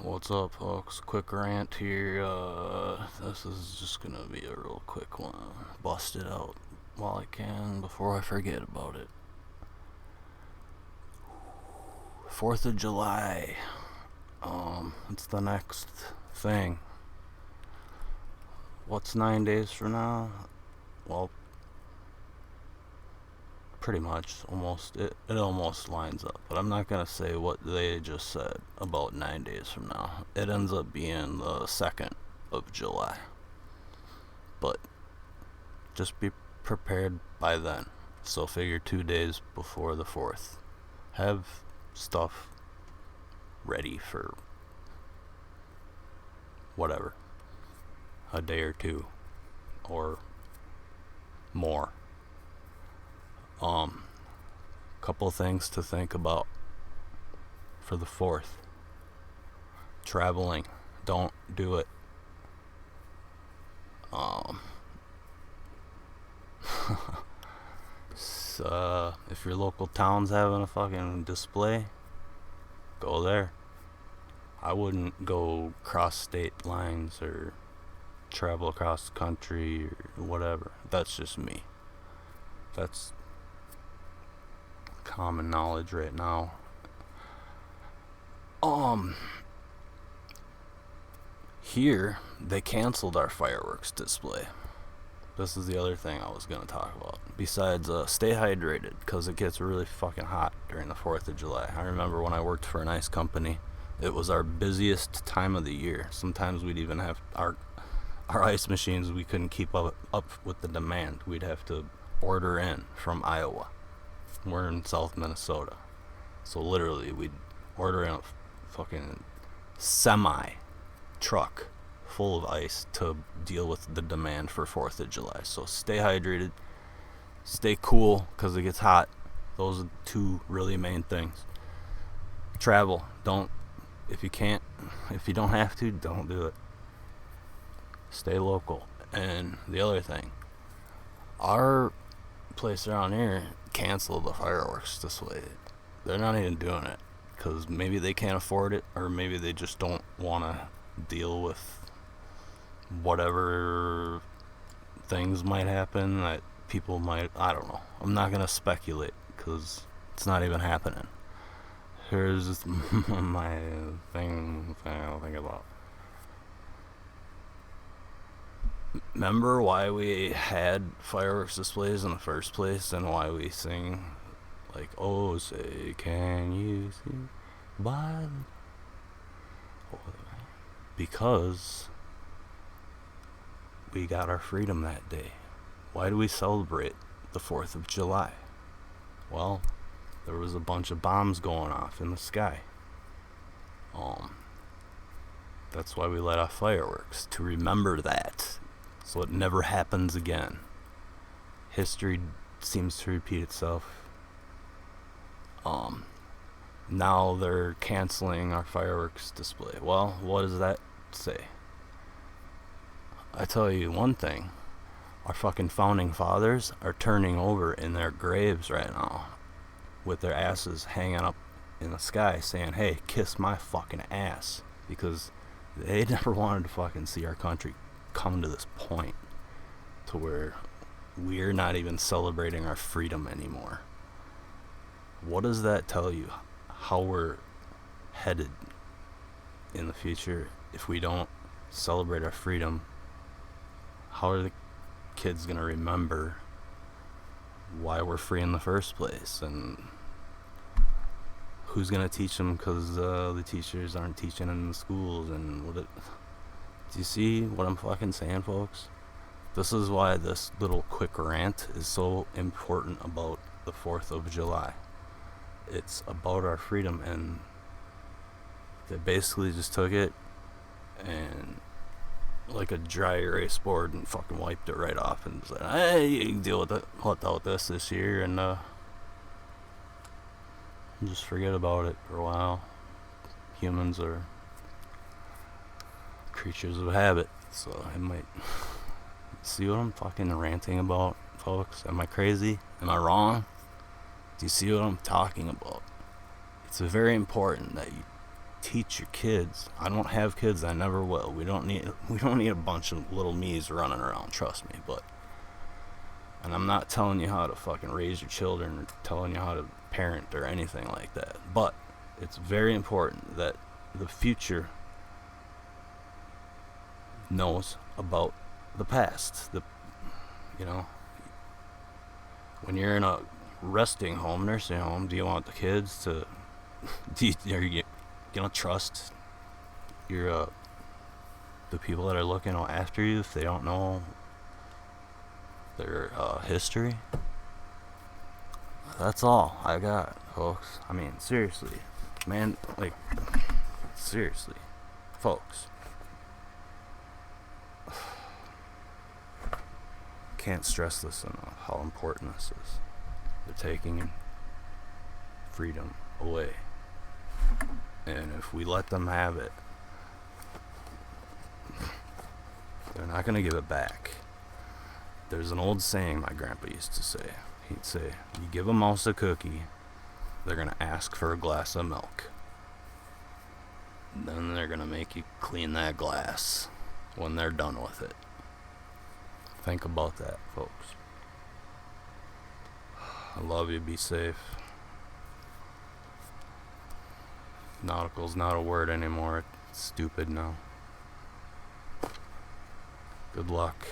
What's up, folks? Quick rant here. This is just gonna be a real quick one. Bust it out while I can before I forget about it. 4th of July. It's the next thing. What's 9 days from now? Well, pretty much, almost. It almost lines up, but I'm not gonna say what they just said about 9 days from now. It ends up being the 2nd of July, but just be prepared by then. So figure 2 days before the 4th. Have stuff ready for whatever, a day or two or more. Couple things to think about for the 4th. Traveling, don't do it. If your local town's having a fucking display, go there. I wouldn't go cross state lines or travel across the country or whatever. That's just me. That's common knowledge right now. Here they canceled our fireworks display. This is the other thing I was gonna talk about. Besides, stay hydrated, because it gets really fucking hot during the 4th of July. I remember when I worked for an ice company, it was our busiest time of the year. Sometimes we'd even have our ice machines, we couldn't keep up with the demand. We'd have to order in from Iowa. We're in South Minnesota. So literally, we'd order in a fucking semi truck full of ice to deal with the demand for 4th of July. So stay hydrated, stay cool, because it gets hot. Those are the two really main things. Travel. If you don't have to, don't do it. Stay local. And the other thing, our place around here canceled the fireworks display. They're not even doing it because maybe they can't afford it, or maybe they just don't want to deal with whatever things might happen that people might, I don't know. I'm not going to speculate because it's not even happening. Here's my thing I'll think about. Remember why we had fireworks displays in the first place, and why we sing like, oh, say can you see by, because we got our freedom that day. Why do we celebrate the 4th of July? Well, there was a bunch of bombs going off in the sky. That's why we let off fireworks, to remember that, so it never happens again. History seems to repeat itself. Now they're canceling our fireworks display. Well, what does that say? I tell you one thing. Our fucking founding fathers are turning over in their graves right now, with their asses hanging up in the sky, saying, hey, kiss my fucking ass. Because they never wanted to fucking see our country come to this point to where we're not even celebrating our freedom anymore. What does that tell you? How we're headed in the future if we don't celebrate our freedom? How are the kids gonna remember why we're free in the first place? And who's gonna teach them, because the teachers aren't teaching in the schools? And do you see what I'm fucking saying, folks? This is why this little quick rant is so important about the 4th of July. It's about our freedom, and they basically just took it and like a dry erase board and fucking wiped it right off and said, hey, you can deal with it, without this year, and just forget about it for a while. Humans are creatures of habit, so I might see what I'm fucking ranting about, folks. Am I crazy? Am I wrong? Do you see what I'm talking about? It's very important that you teach your kids. I don't have kids, I never will. We don't need a bunch of little me's running around, trust me. But, and I'm not telling you how to fucking raise your children or telling you how to parent or anything like that, but it's very important that the future knows about the past. You know, when you're in a nursing home, do you want the kids to are you gonna trust your the people that are looking after you if they don't know their history? That's all I got, folks. I mean, seriously, man, like, seriously, folks. Can't stress this enough, how important this is. They're taking freedom away. And if we let them have it, they're not going to give it back. There's an old saying my grandpa used to say. He'd say, you give a mouse a cookie, they're going to ask for a glass of milk. Then they're going to make you clean that glass when they're done with it. Think about that, folks. I love you. Be safe. Nautical's not a word anymore. It's stupid now. Good luck.